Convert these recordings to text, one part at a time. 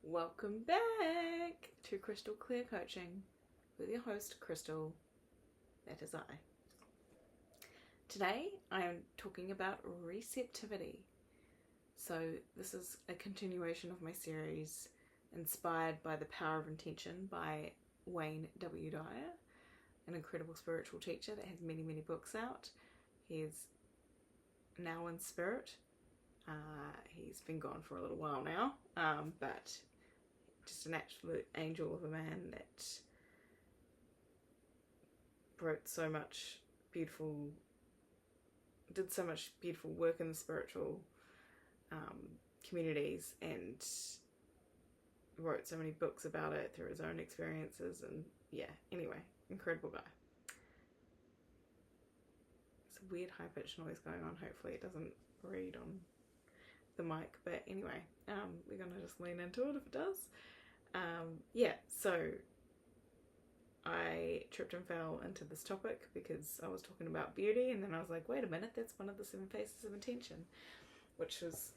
Welcome back to Crystal Clear Coaching with your host, Crystal. That is I. Today I am talking about receptivity. So this is a continuation of my series inspired by The Power of Intention by Wayne W. Dyer, an incredible spiritual teacher that has many books out. He's now in spirit. He's been gone for a little while now, but just an absolute angel of a man that wrote so much beautiful, did so much beautiful work in the spiritual communities, and wrote so many books about it through his own experiences. And yeah, anyway, incredible guy. It's a weird high-pitched noise going on. Hopefully it doesn't read on the mic, but anyway, we're gonna just lean into it if it does. So I tripped and fell into this topic because I was talking about beauty, and then I was like, wait a minute, that's one of the 7 phases of intention, which was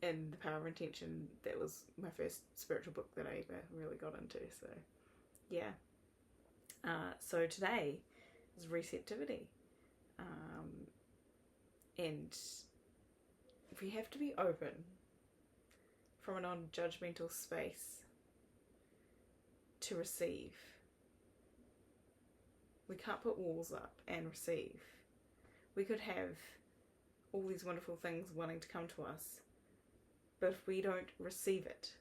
in The Power of Intention. That was my first spiritual book that I ever really got into. So yeah, so today is receptivity, and we have to be open from a non-judgmental space to receive. We can't put walls up and receive. We could have all these wonderful things wanting to come to us, but if we don't receive it,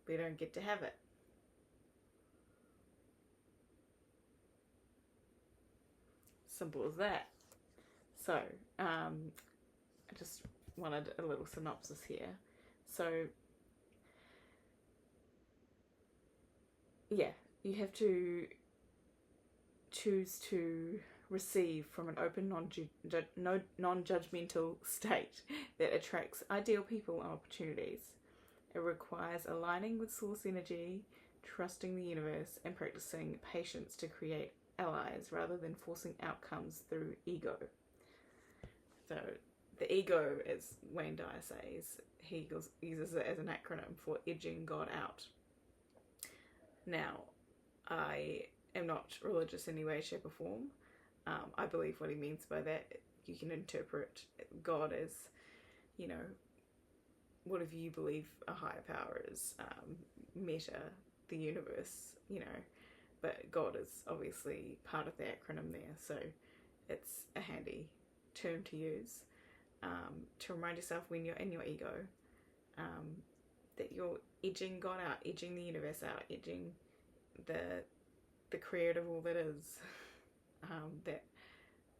we don't get to have it. Simple as that. So, I just wanted a little synopsis here. So, yeah, you have to choose to receive from an open, non-judgmental state that attracts ideal people and opportunities. It requires aligning with source energy, trusting the universe, and practicing patience to create allies rather than forcing outcomes through ego. So the ego, as Wayne Dyer says, he uses it as an acronym for edging God out. Now, I am not religious in any way, shape or form. I believe what he means by that, you can interpret God as, whatever you believe a higher power is, meta, the universe, but God is obviously part of the acronym there, so it's a handy term to use, to remind yourself when you're in your ego, that you're edging God out, edging the universe out, edging the creator of all that is, that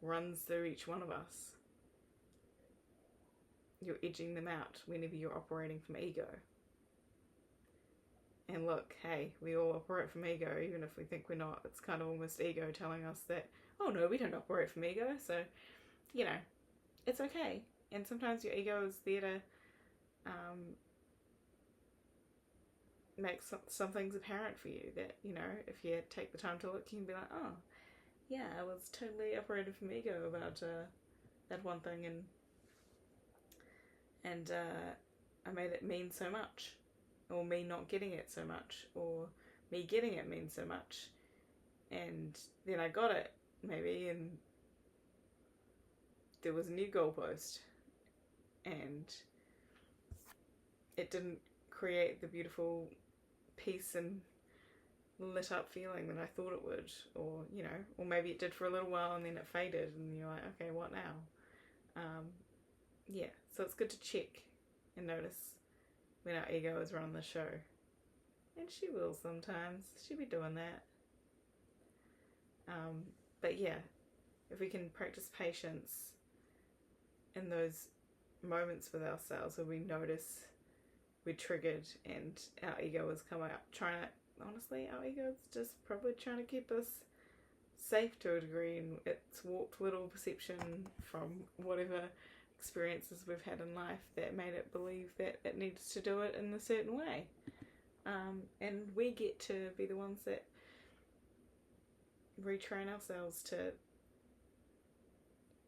runs through each one of us. You're edging them out whenever you're operating from ego. And look, hey, we all operate from ego, even if we think we're not. It's kind of almost ego telling us that, oh no, we don't operate from ego, so, it's okay. And sometimes your ego is there to make some things apparent for you that, if you take the time to look, you can be like, oh, yeah, I was totally operating from ego about that one thing, and I made it mean so much, or me not getting it so much, or me getting it means so much, and then I got it, maybe, and there was a new goalpost, and it didn't create the beautiful peace and lit up feeling that I thought it would, or or maybe it did for a little while and then it faded, and you're like, okay, what now? So it's good to check and notice when our ego is running the show, and she will sometimes. She'll be doing that. But yeah, if we can practice patience in those moments with ourselves where we notice we're triggered and our ego is coming up, honestly, our ego is just probably trying to keep us safe to a degree, and it's warped little perception from whatever experiences we've had in life that made it believe that it needs to do it in a certain way. And we get to be the ones that retrain ourselves to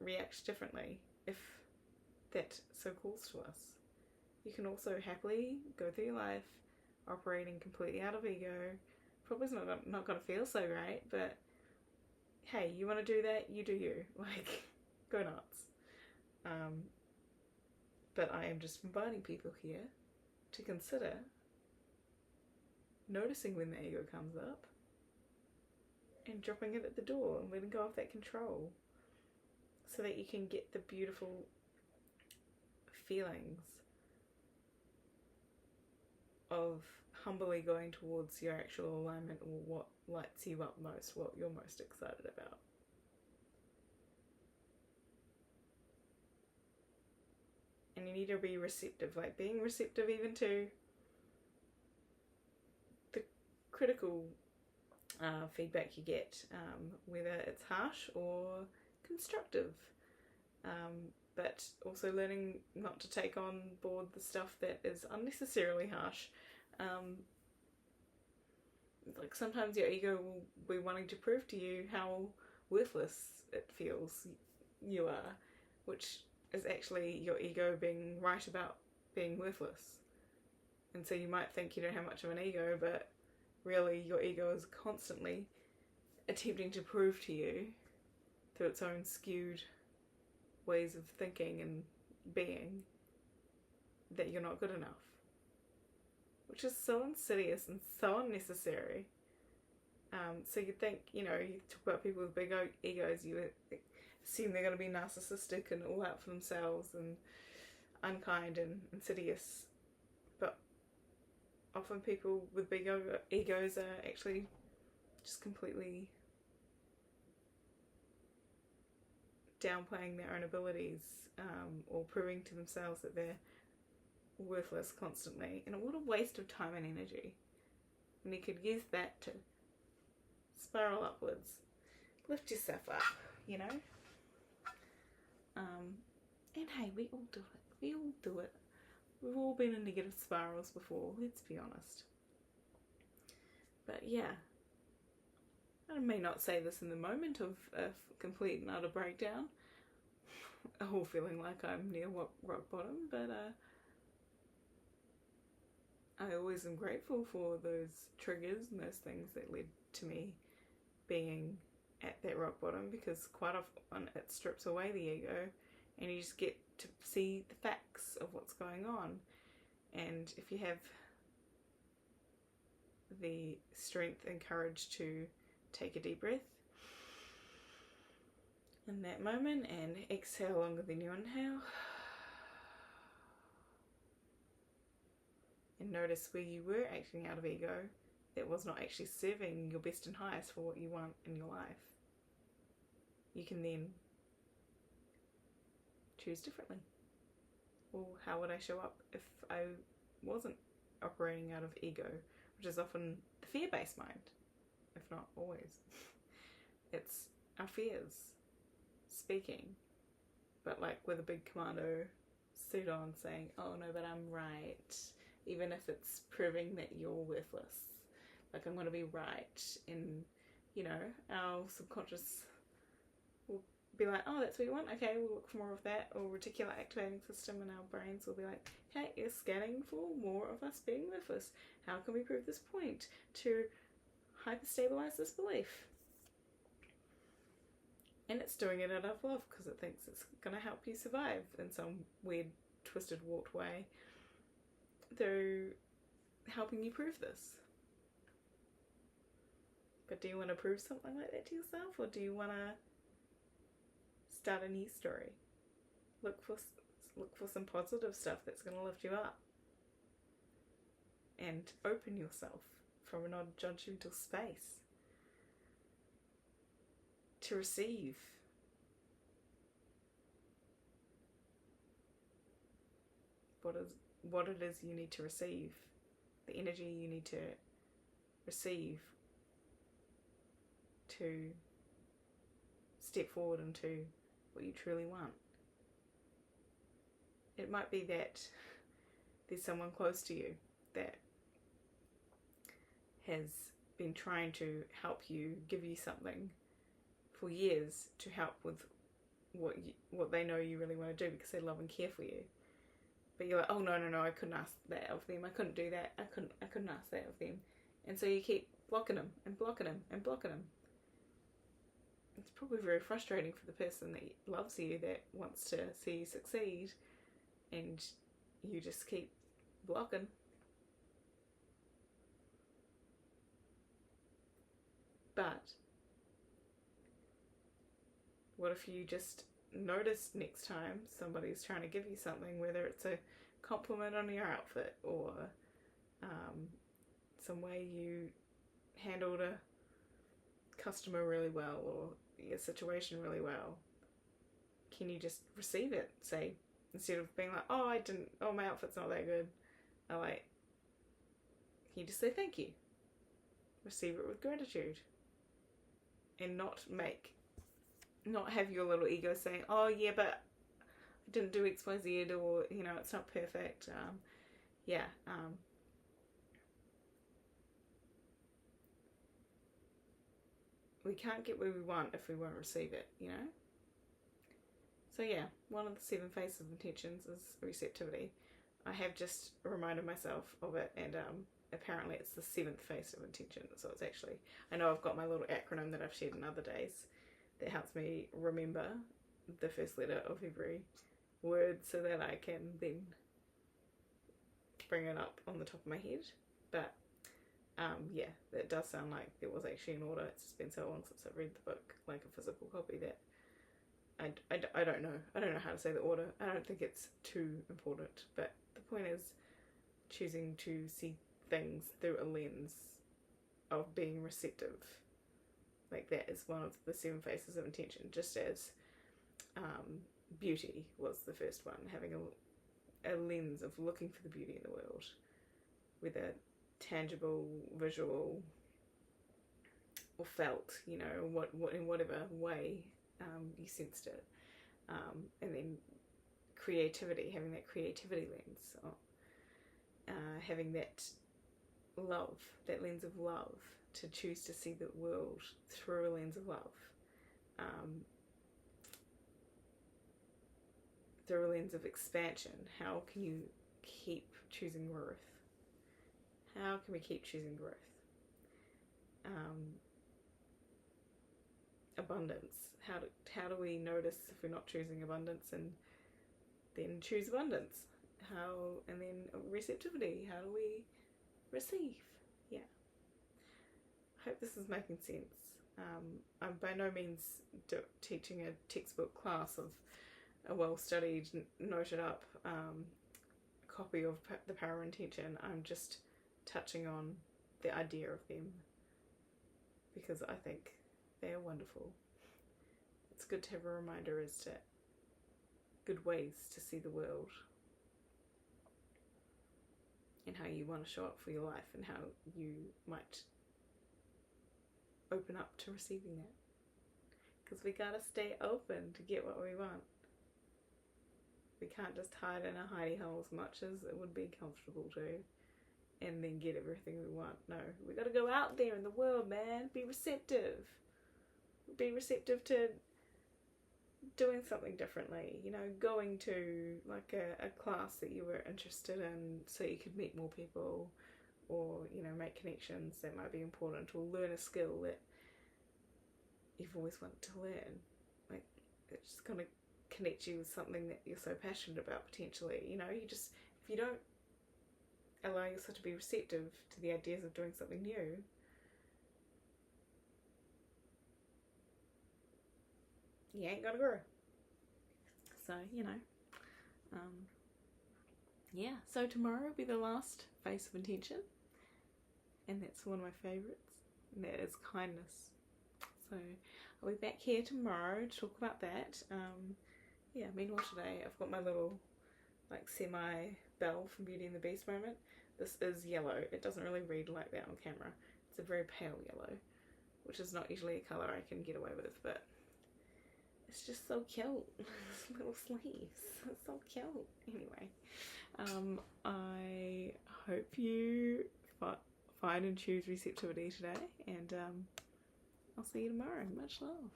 react differently if that so calls to us. You can also happily go through your life operating completely out of ego. Probably not going to feel so great, but hey, you want to do that, you do you. Like, go nuts. But I am just inviting people here to consider noticing when the ego comes up and dropping it at the door and letting go of that control so that you can get the beautiful feelings of humbly going towards your actual alignment, or what lights you up most, what you're most excited about. And you need to be receptive, like being receptive even to the critical feedback you get, whether it's harsh or constructive, but also learning not to take on board the stuff that is unnecessarily harsh. Like sometimes your ego will be wanting to prove to you how worthless it feels you are, which is actually your ego being right about being worthless. And so you might think you don't have much of an ego, but really your ego is constantly attempting to prove to you through its own skewed ways of thinking and being that you're not good enough, which is so insidious and so unnecessary. So you think, you talk about people with big egos, you assume they're going to be narcissistic and all out for themselves and unkind and insidious, but often people with big egos are actually just completely downplaying their own abilities, or proving to themselves that they're worthless constantly. And what a waste of time and energy. And you could use that to spiral upwards, lift yourself up, and hey, we all do it. We've all been in negative spirals before, let's be honest. But yeah, I may not say this in the moment of a complete and utter breakdown, or feeling like I'm near rock bottom, but I always am grateful for those triggers and those things that led to me being at that rock bottom, because quite often it strips away the ego and you just get to see the facts of what's going on. And if you have the strength and courage to take a deep breath in that moment and exhale longer than you inhale, and notice where you were acting out of ego that was not actually serving your best and highest for what you want in your life, you can then choose differently. Well, how would I show up if I wasn't operating out of ego, which is often the fear-based mind, if not always. It's our fears speaking, but like with a big commando suit on saying, oh no, but I'm right, even if it's proving that you're worthless. Like, I'm going to be right. And, our subconscious will be like, oh, that's what you want? Okay, we'll look for more of that. Or reticular activating system in our brains will be like, hey, you're scanning for more of us being worthless. How can we prove this point to hyperstabilize this belief? And it's doing it out of love because it thinks it's going to help you survive in some weird, twisted, warped way through helping you prove this. But do you want to prove something like that to yourself, or do you want to start a new story? Look for some positive stuff that's going to lift you up, and open yourself from a non-judgmental space to receive what it is you need to receive, the energy you need to receive to step forward into what you truly want. It might be that there's someone close to you that has been trying to help you, give you something for years to help with what they know you really want to do because they love and care for you. But you're like, oh no, I couldn't ask that of them. I couldn't do that. I couldn't ask that of them. And so you keep blocking them and blocking them and blocking them. It's probably very frustrating for the person that loves you, that wants to see you succeed, and you just keep blocking. But what if you just notice next time somebody's trying to give you something, whether it's a compliment on your outfit or some way you handled a customer really well or your situation really well, can you just receive it? Say, instead of being like, oh my outfit's not that good, can you just say thank you? Receive it with gratitude, and not have your little ego saying, oh yeah, but I didn't do XYZ, or it's not perfect. We can't get where we want if we won't receive it, So yeah, one of the 7 phases of intentions is receptivity. I have just reminded myself of it, and apparently it's the 7th phase of intention. So it's actually, I know I've got my little acronym that I've shared in other days that helps me remember the first letter of every word so that I can then bring it up on the top of my head. But yeah, it does sound like there was actually an order. It's just been so long since I've read the book, like a physical copy, that I don't know. I don't know how to say the order. I don't think it's too important. But the point is choosing to see things through a lens of being receptive. Like, that is one of the 7 phases of intention, just as beauty was the first one, having a lens of looking for the beauty in the world, whether tangible, visual, or felt, what in whatever way you sensed it. And then creativity, having that creativity lens, having that lens of love, to choose to see the world through a lens of love, through a lens of expansion. How can you keep choosing growth? How can we keep choosing growth? Abundance. How do we notice if we're not choosing abundance, and then choose abundance? And then receptivity. How do we receive? Yeah. I hope this is making sense. I'm by no means teaching a textbook class of a well-studied, noted up copy of The Power of Intention. I'm just touching on the idea of them because I think they are wonderful. It's good to have a reminder as to good ways to see the world and how you want to show up for your life, and how you might open up to receiving that. Because we gotta stay open to get what we want. We can't just hide in a hidey hole as much as it would be comfortable to, and then get everything we want. No, we gotta go out there in the world, man. Be receptive. Be receptive to doing something differently, going to like a class that you were interested in so you could meet more people, or make connections that might be important, or learn a skill that you've always wanted to learn. Like, it's just gonna connect you with something that you're so passionate about, potentially. If you don't allow yourself to be receptive to the ideas of doing something new, you ain't gonna grow. So, yeah. So tomorrow will be the last phase of intention, and that's one of my favourites, and that is kindness. So I'll be back here tomorrow to talk about that. Meanwhile today I've got my little semi-bell from Beauty and the Beast moment. This is yellow. It doesn't really read like that on camera. It's a very pale yellow, which is not usually a colour I can get away with, but it's just so cute. Little sleeves. It's so cute. Anyway, I hope you find and choose receptivity today, and I'll see you tomorrow. Much love.